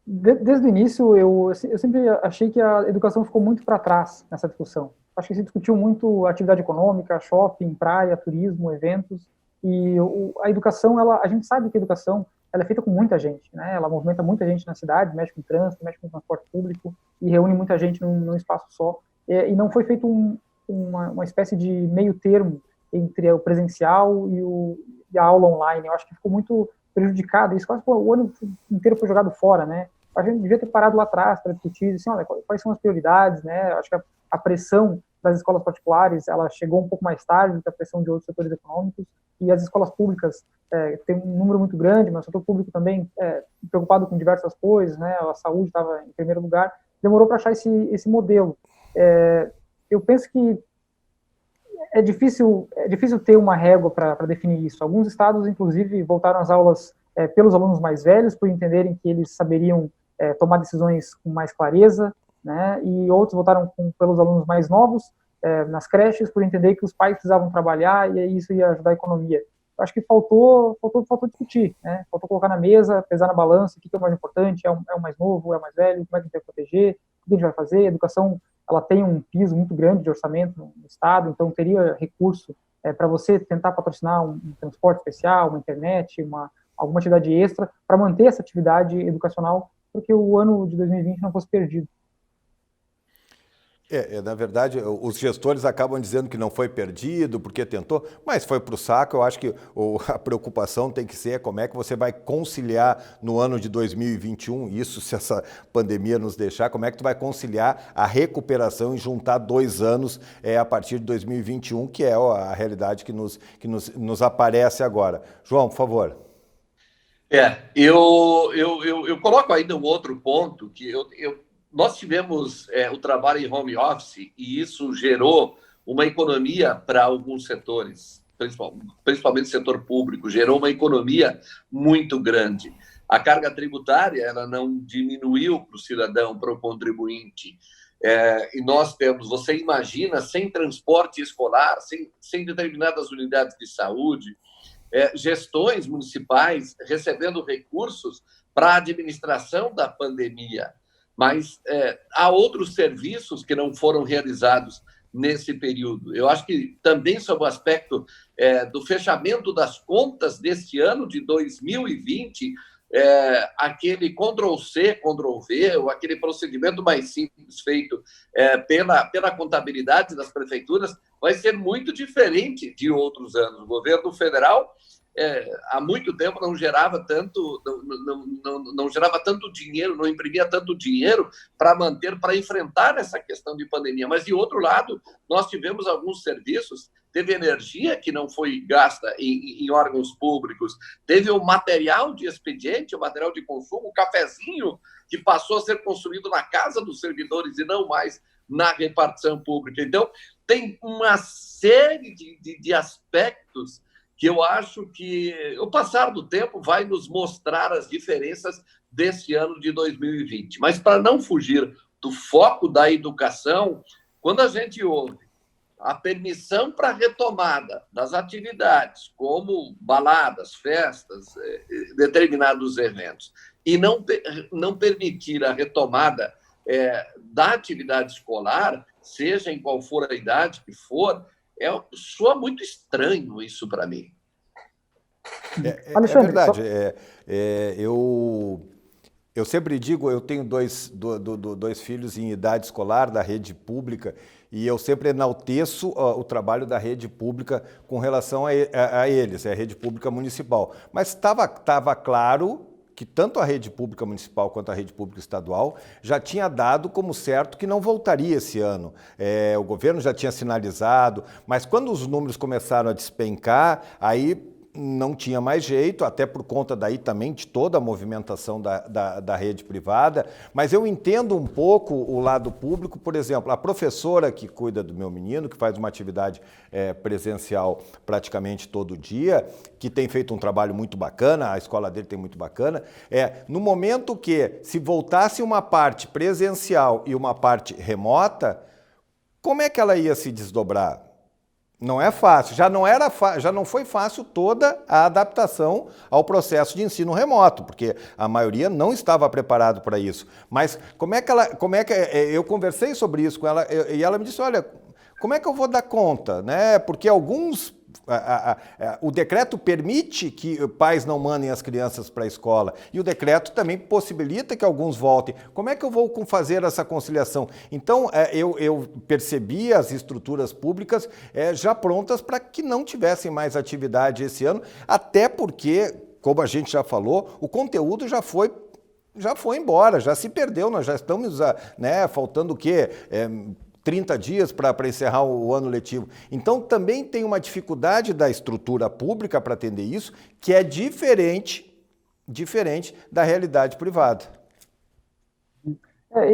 Desde o início, eu sempre achei que a educação ficou muito para trás nessa discussão. Acho que se discutiu muito atividade econômica, shopping, praia, turismo, eventos, e a educação, a gente sabe que a educação ela é feita com muita gente, né? Ela movimenta muita gente na cidade, mexe com trânsito, mexe com transporte público e reúne muita gente num espaço só. E não foi feito uma espécie de meio termo entre o presencial e a aula online. Eu acho que ficou muito prejudicado. Isso quase o ano inteiro foi jogado fora, né? A gente devia ter parado lá atrás para discutir, assim, olha, quais são as prioridades, né? Eu acho que a pressão das escolas particulares, ela chegou um pouco mais tarde do que a pressão de outros setores econômicos, e as escolas públicas têm um número muito grande, mas o setor público também preocupado com diversas coisas, né? A saúde estava em primeiro lugar, demorou para achar esse modelo. Eu penso que é difícil ter uma régua para definir isso. Alguns estados, inclusive, voltaram às aulas pelos alunos mais velhos, por entenderem que eles saberiam tomar decisões com mais clareza, né? E outros voltaram pelos alunos mais novos, nas creches, por entender que os pais precisavam trabalhar e isso ia ajudar a economia. Eu acho que faltou discutir, né? Faltou colocar na mesa, pesar na balança, o que é o mais importante, é o mais novo, é o mais velho, como é que a gente vai proteger, o que a gente vai fazer. A educação, ela tem um piso muito grande de orçamento no Estado, então teria recurso para você tentar patrocinar um transporte especial, uma internet, alguma atividade extra, para manter essa atividade educacional, porque o ano de 2020 não fosse perdido. Na verdade, os gestores acabam dizendo que não foi perdido, porque tentou, mas foi para o saco. Eu acho que a preocupação tem que ser como é que você vai conciliar no ano de 2021, isso se essa pandemia nos deixar, como é que tu vai conciliar a recuperação e juntar 2 anos a partir de 2021, que é a realidade que nos aparece agora. João, por favor. Eu coloco ainda um outro ponto, que nós tivemos o trabalho em home office e isso gerou uma economia para alguns setores, principalmente o setor público, gerou uma economia muito grande. A carga tributária ela não diminuiu para o cidadão, para o contribuinte. E nós temos, você imagina, sem transporte escolar, sem determinadas unidades de saúde, gestões municipais recebendo recursos para a administração da pandemia, mas há outros serviços que não foram realizados nesse período. Eu acho que também sobre o aspecto do fechamento das contas deste ano de 2020, aquele Ctrl+C, Ctrl+V, ou aquele procedimento mais simples feito pela contabilidade das prefeituras, vai ser muito diferente de outros anos. O governo federal há muito tempo não gerava tanto, não gerava tanto dinheiro, não imprimia tanto dinheiro para enfrentar essa questão de pandemia. Mas, de outro lado, nós tivemos alguns serviços, teve energia que não foi gasta em órgãos públicos, teve o material de expediente, o material de consumo, o cafezinho que passou a ser construído na casa dos servidores e não mais na repartição pública. Então, tem uma série de aspectos que eu acho que o passar do tempo vai nos mostrar as diferenças desse ano de 2020. Mas, para não fugir do foco da educação, quando a gente ouve a permissão para a retomada das atividades, como baladas, festas, determinados eventos, e não permitir a retomada da atividade escolar, seja em qual for a idade que for, soa muito estranho isso para mim. É verdade. Eu sempre digo, eu tenho dois filhos em idade escolar da rede pública e eu sempre enalteço o trabalho da rede pública com relação a eles, a rede pública municipal. Mas estava claro que tanto a rede pública municipal quanto a rede pública estadual já tinha dado como certo que não voltaria esse ano. O governo já tinha sinalizado, mas quando os números começaram a despencar, aí não tinha mais jeito, até por conta daí também de toda a movimentação da rede privada, mas eu entendo um pouco o lado público. Por exemplo, a professora que cuida do meu menino, que faz uma atividade presencial praticamente todo dia, que tem feito um trabalho muito bacana, a escola dele tem muito bacana, no momento que se voltasse uma parte presencial e uma parte remota, como é que ela ia se desdobrar? Não é fácil, já não foi fácil toda a adaptação ao processo de ensino remoto, porque a maioria não estava preparado para isso. Mas eu conversei sobre isso com ela e ela me disse, olha, como é que eu vou dar conta, né? Porque o decreto permite que pais não mandem as crianças para a escola e o decreto também possibilita que alguns voltem. Como é que eu vou fazer essa conciliação? Então, eu percebi as estruturas públicas já prontas para que não tivessem mais atividade esse ano, até porque, como a gente já falou, o conteúdo já foi embora, já se perdeu, nós já estamos faltando o quê? 30 dias para encerrar o ano letivo. Então, também tem uma dificuldade da estrutura pública para atender isso, que é diferente da realidade privada.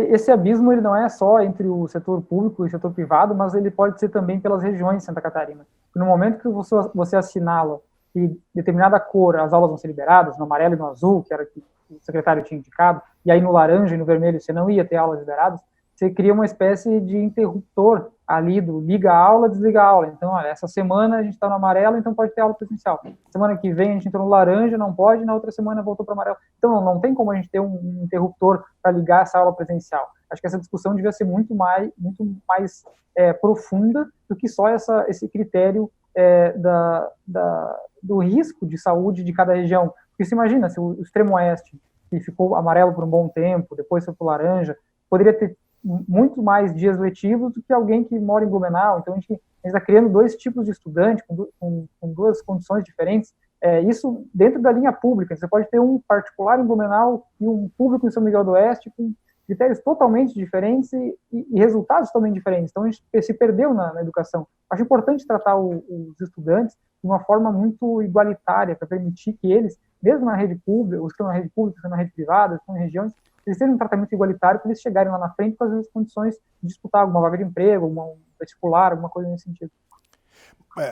Esse abismo ele não é só entre o setor público e o setor privado, mas ele pode ser também pelas regiões de Santa Catarina. No momento que você assinala que determinada cor as aulas vão ser liberadas, no amarelo e no azul, que era o que o secretário tinha indicado, e aí no laranja e no vermelho você não ia ter aulas liberadas, você cria uma espécie de interruptor ali do liga a aula, desliga a aula. Então, olha, essa semana a gente está no amarelo, então pode ter aula presencial. Semana que vem a gente entrou no laranja, não pode, na outra semana voltou para o amarelo. Então, não tem como a gente ter um interruptor para ligar essa aula presencial. Acho que essa discussão devia ser muito mais profunda do que só esse critério do risco de saúde de cada região. Porque se imagina, se o extremo oeste, que ficou amarelo por um bom tempo, depois foi para o laranja, poderia ter muito mais dias letivos do que alguém que mora em Blumenau. Então, a gente está criando dois tipos de estudante com duas condições diferentes. Isso dentro da linha pública. Você pode ter um particular em Blumenau e um público em São Miguel do Oeste com critérios totalmente diferentes e resultados totalmente diferentes. Então, a gente se perdeu na educação. Acho importante tratar os estudantes de uma forma muito igualitária, para permitir que eles, mesmo na rede pública, os que estão na rede pública, os que estão na rede privada, os que estão em regiões, eles terem um tratamento igualitário para eles chegarem lá na frente com as condições de disputar alguma vaga de emprego, um vestibular, alguma coisa nesse sentido.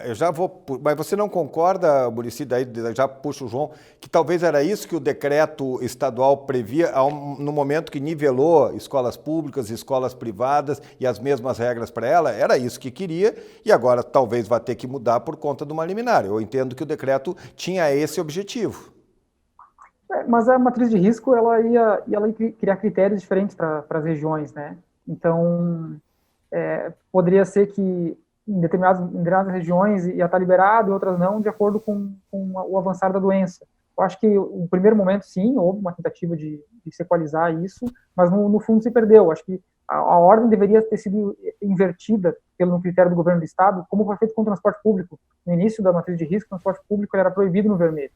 Eu já vou, mas você não concorda, Muricy, daí já puxa o João, que talvez era isso que o decreto estadual previa no momento que nivelou escolas públicas, escolas privadas e as mesmas regras para ela? Era isso que queria e agora talvez vá ter que mudar por conta de uma liminar. Eu entendo que o decreto tinha esse objetivo. Mas a matriz de risco ela ia criar critérios diferentes para as regiões, né? Então, poderia ser que em determinadas regiões ia estar liberado, em outras não, de acordo com o avançar da doença. Eu acho que no primeiro momento, sim, houve uma tentativa de se equalizar isso, mas no fundo se perdeu. Acho que a ordem deveria ter sido invertida pelo critério do governo do estado, como foi feito com o transporte público. No início da matriz de risco, o transporte público era proibido no vermelho.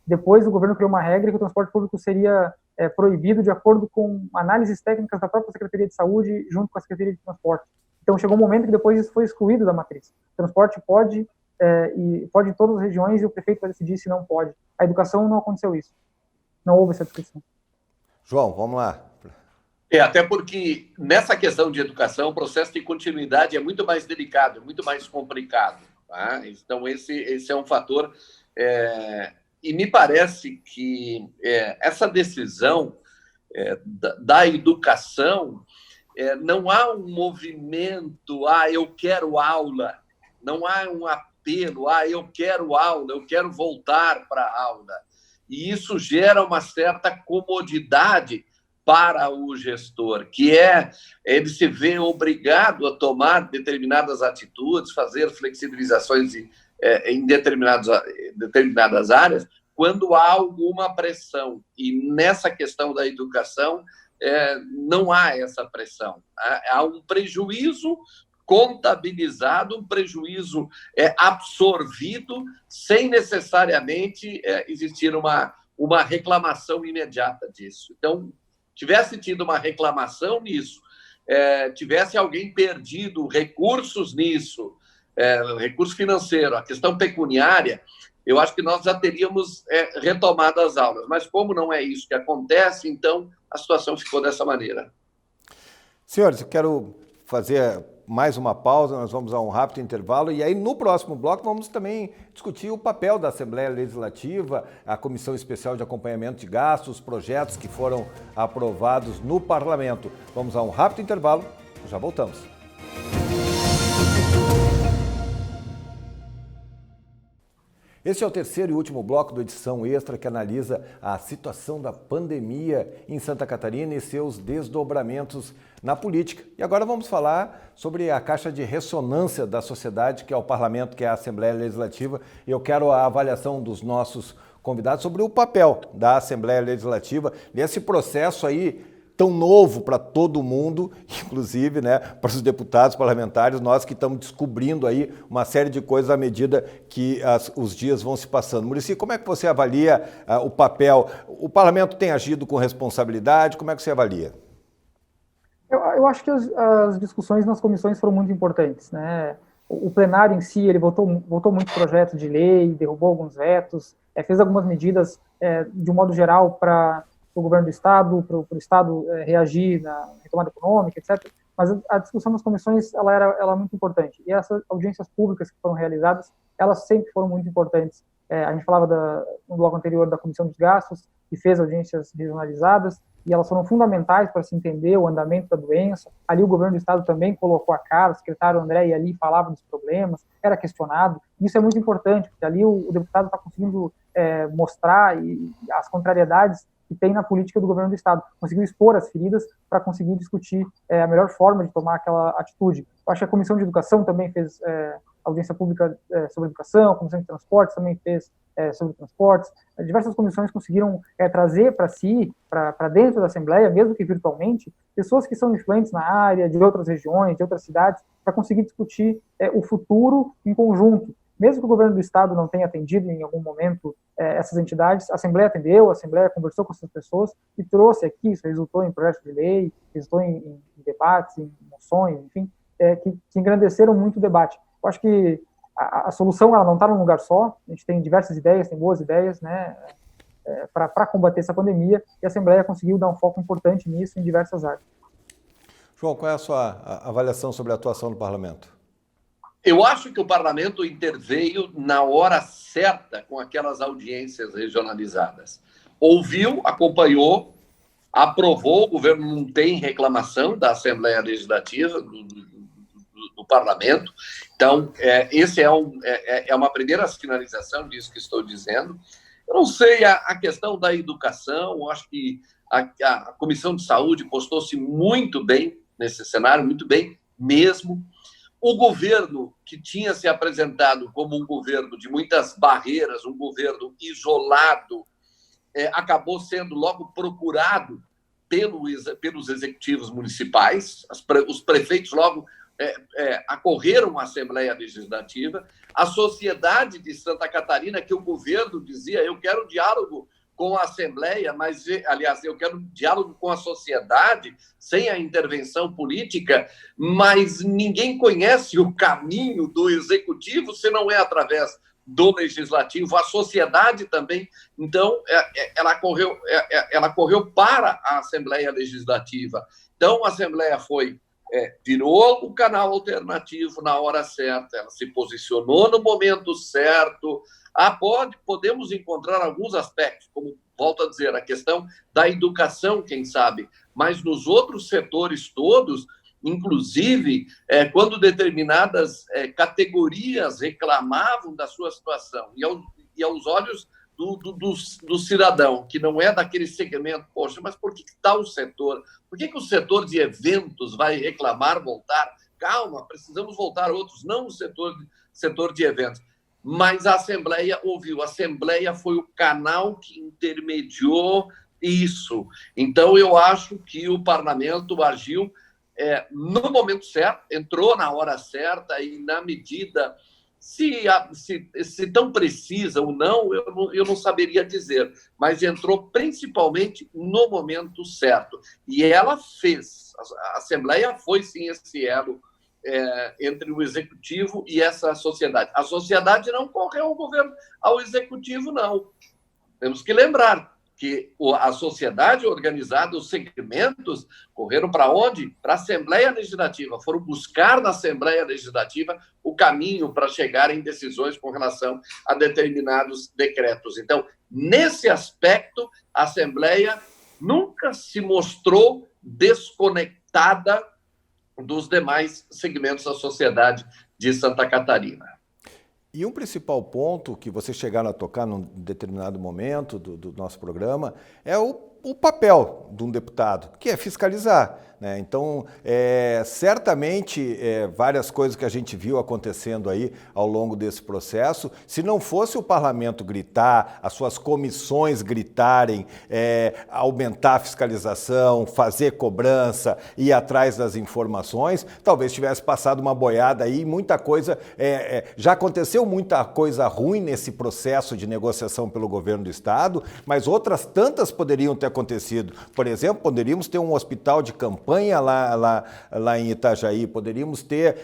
Depois o governo criou uma regra que o transporte público seria proibido de acordo com análises técnicas da própria Secretaria de Saúde junto com a Secretaria de Transporte. Então chegou um momento que depois isso foi excluído da matriz. O transporte pode em todas as regiões e o prefeito vai decidir se não pode. A educação não aconteceu isso. Não houve essa discussão. João, vamos lá. Até porque nessa questão de educação o processo de continuidade é muito mais delicado, muito mais complicado. Tá? Então esse é um fator... E me parece que essa decisão da educação, não há um movimento, eu quero aula, não há um apelo, eu quero aula, eu quero voltar para a aula. E isso gera uma certa comodidade para o gestor, que ele se vê obrigado a tomar determinadas atitudes, fazer flexibilizações em determinadas áreas, quando há alguma pressão. E nessa questão da educação, não há essa pressão. Há um prejuízo contabilizado, um prejuízo absorvido, sem necessariamente existir uma reclamação imediata disso. Então, tivesse tido uma reclamação nisso, tivesse alguém perdido recursos nisso, recurso financeiro, a questão pecuniária, eu acho que nós já teríamos retomado as aulas. Mas como não é isso que acontece, então a situação ficou dessa maneira. Senhores, eu quero fazer mais uma pausa, nós vamos a um rápido intervalo e aí no próximo bloco vamos também discutir o papel da Assembleia Legislativa, a Comissão Especial de Acompanhamento de Gastos, os projetos que foram aprovados no Parlamento. Vamos a um rápido intervalo, já voltamos. Este é o terceiro e último bloco do Edição Extra que analisa a situação da pandemia em Santa Catarina e seus desdobramentos na política. E agora vamos falar sobre a caixa de ressonância da sociedade, que é o Parlamento, que é a Assembleia Legislativa. E eu quero a avaliação dos nossos convidados sobre o papel da Assembleia Legislativa nesse processo aí tão novo para todo mundo, inclusive, né, para os deputados parlamentares, nós que estamos descobrindo aí uma série de coisas à medida que os dias vão se passando. Muricy, como é que você avalia o papel? O parlamento tem agido com responsabilidade? Como é que você avalia? Eu acho que as discussões nas comissões foram muito importantes, né? O plenário em si, ele votou muitos projetos de lei, derrubou alguns vetos, fez algumas medidas, de um modo geral, para o governo do Estado, para o Estado reagir na retomada econômica, etc. Mas a discussão nas comissões ela é muito importante. E essas audiências públicas que foram realizadas, elas sempre foram muito importantes. A gente falava no bloco anterior da Comissão dos Gastos, que fez audiências regionalizadas, e elas foram fundamentais para se entender o andamento da doença. Ali o governo do Estado também colocou a cara, o secretário André ia ali falava dos problemas, era questionado. Isso é muito importante, porque ali o deputado está conseguindo mostrar as contrariedades que tem na política do governo do Estado. Conseguiu expor as feridas para conseguir discutir a melhor forma de tomar aquela atitude. Eu acho que a Comissão de Educação também fez audiência pública sobre educação, a Comissão de Transportes também fez sobre transportes. Diversas comissões conseguiram trazer para si, para dentro da Assembleia, mesmo que virtualmente, pessoas que são influentes na área, de outras regiões, de outras cidades, para conseguir discutir o futuro em conjunto. Mesmo que o governo do Estado não tenha atendido em algum momento essas entidades, a Assembleia atendeu, a Assembleia conversou com essas pessoas e trouxe aqui, isso resultou em projetos de lei, resultou em debates, em moções, enfim, que engrandeceram muito o debate. Eu acho que a solução ela não está num lugar só, a gente tem diversas ideias, tem boas ideias, né, para combater essa pandemia, e a Assembleia conseguiu dar um foco importante nisso em diversas áreas. João, qual é a sua avaliação sobre a atuação do Parlamento? Eu acho que o parlamento interveio na hora certa com aquelas audiências regionalizadas. Ouviu, acompanhou, aprovou, o governo não tem reclamação da Assembleia Legislativa, do parlamento. Então, esse é uma primeira sinalização disso que estou dizendo. Eu não sei a questão da educação, eu acho que a Comissão de Saúde postou-se muito bem nesse cenário, muito bem mesmo. O governo, que tinha se apresentado como um governo de muitas barreiras, um governo isolado, acabou sendo logo procurado pelos executivos municipais. Os prefeitos logo acorreram à Assembleia Legislativa. A sociedade de Santa Catarina, que o governo dizia, eu quero diálogo com a Assembleia, mas, aliás, eu quero diálogo com a sociedade, sem a intervenção política, mas ninguém conhece o caminho do Executivo se não é através do Legislativo, a sociedade também. Então, ela correu para a Assembleia Legislativa. Então, a Assembleia virou o canal alternativo na hora certa, ela se posicionou no momento certo. Podemos encontrar alguns aspectos, como volto a dizer, a questão da educação, quem sabe, mas nos outros setores todos, inclusive, quando determinadas categorias reclamavam da sua situação, e aos olhos do cidadão, que não é daquele segmento, poxa, mas por que tal setor? Por que o setor de eventos vai reclamar voltar? Calma, precisamos voltar outros, não o setor de eventos. Mas a Assembleia ouviu, a Assembleia foi o canal que intermediou isso. Então, eu acho que o parlamento agiu no momento certo, entrou na hora certa e na medida... Se tão precisa ou não, eu não saberia dizer, mas entrou principalmente no momento certo. E ela fez. A Assembleia foi, sim, esse elo entre o Executivo e essa sociedade. A sociedade não correu ao Executivo, não. Temos que lembrar que a sociedade organizada, os segmentos, correram para onde? Para a Assembleia Legislativa, foram buscar na Assembleia Legislativa o caminho para chegar em decisões com relação a determinados decretos. Então, nesse aspecto, a Assembleia nunca se mostrou desconectada dos demais segmentos da sociedade de Santa Catarina. E um principal ponto que vocês chegaram a tocar num determinado momento do nosso programa é o papel de um deputado, que é fiscalizar, né? Então, certamente, várias coisas que a gente viu acontecendo aí ao longo desse processo, se não fosse o parlamento gritar, as suas comissões gritarem, aumentar a fiscalização, fazer cobrança, ir atrás das informações, talvez tivesse passado uma boiada aí, muita coisa, já aconteceu muita coisa ruim nesse processo de negociação pelo governo do estado, mas outras tantas poderiam ter acontecido. Por exemplo, poderíamos ter um hospital de campanha lá em Itajaí, poderíamos ter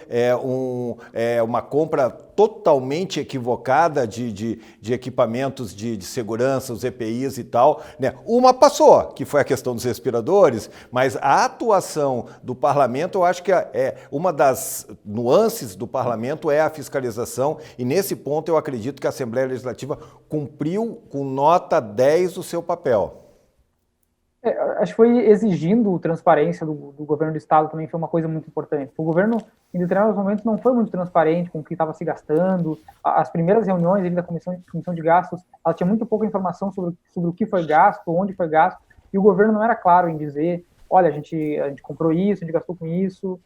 uma compra totalmente equivocada de equipamentos de segurança, os EPIs e tal, né? Uma passou, que foi a questão dos respiradores, mas a atuação do parlamento, eu acho que uma das nuances do parlamento é a fiscalização, e nesse ponto eu acredito que a Assembleia Legislativa cumpriu com nota 10 o seu papel. Acho que foi exigindo transparência do governo do estado também foi uma coisa muito importante. O governo, em determinados momentos, não foi muito transparente com o que estava se gastando. As primeiras reuniões da comissão de gastos, ela tinha muito pouca informação sobre o que foi gasto, onde foi gasto, e o governo não era claro em dizer, olha, a gente comprou isso, a gente gastou com isso,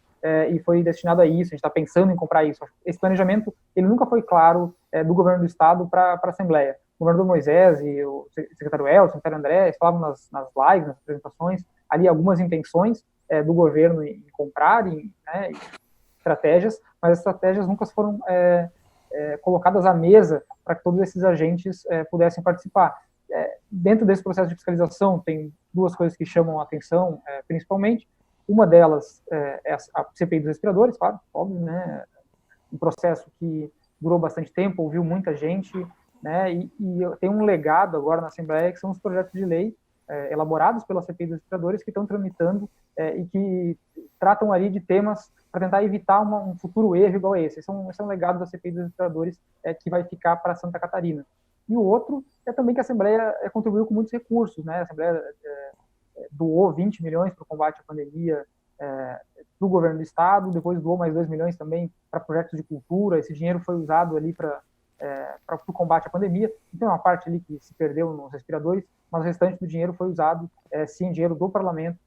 e foi destinado a isso, a gente está pensando em comprar isso. Esse planejamento, ele nunca foi claro do governo do estado para a Assembleia. O governador Moisés e o secretário Elcio, o secretário André, eles falavam nas lives, nas apresentações, ali algumas intenções do governo em comprar, né, estratégias, mas as estratégias nunca foram colocadas à mesa para que todos esses agentes pudessem participar. Dentro desse processo de fiscalização, tem duas coisas que chamam a atenção, principalmente. Uma delas é a CPI dos respiradores, claro, óbvio, né, um processo que durou bastante tempo, ouviu muita gente, né, e tem um legado agora na Assembleia que são os projetos de lei elaborados pela CPI dos respiradores que estão tramitando e que tratam ali de temas para tentar evitar um futuro erro igual a esse. Esse é um legado da CPI dos respiradores que vai ficar para Santa Catarina. E o outro é também que a Assembleia contribuiu com muitos recursos, né? A Assembleia doou 20 milhões para o combate à pandemia do governo do estado, depois doou mais 2 milhões também para projetos de cultura. Esse dinheiro foi usado ali para o combate à pandemia. Então, uma parte ali que se perdeu nos respiradores, mas o restante do dinheiro foi usado, sim, dinheiro do parlamento,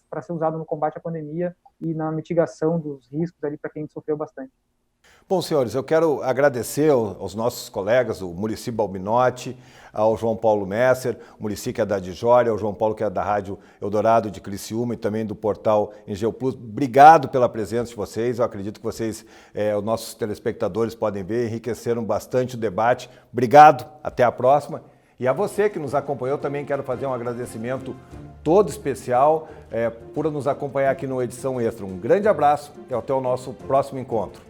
para ser usado no combate à pandemia e na mitigação dos riscos ali para quem sofreu bastante. Bom, senhores, eu quero agradecer aos nossos colegas, o Muricy Balbinotti, ao João Paulo Messer, o Muricy que é da Dijória, ao João Paulo que é da Rádio Eldorado de Criciúma e também do portal Engenho Plus. Obrigado pela presença de vocês, eu acredito que vocês, os nossos telespectadores podem ver, enriqueceram bastante o debate. Obrigado, até a próxima. E a você que nos acompanhou, também quero fazer um agradecimento todo especial por nos acompanhar aqui no Edição Extra. Um grande abraço e até o nosso próximo encontro.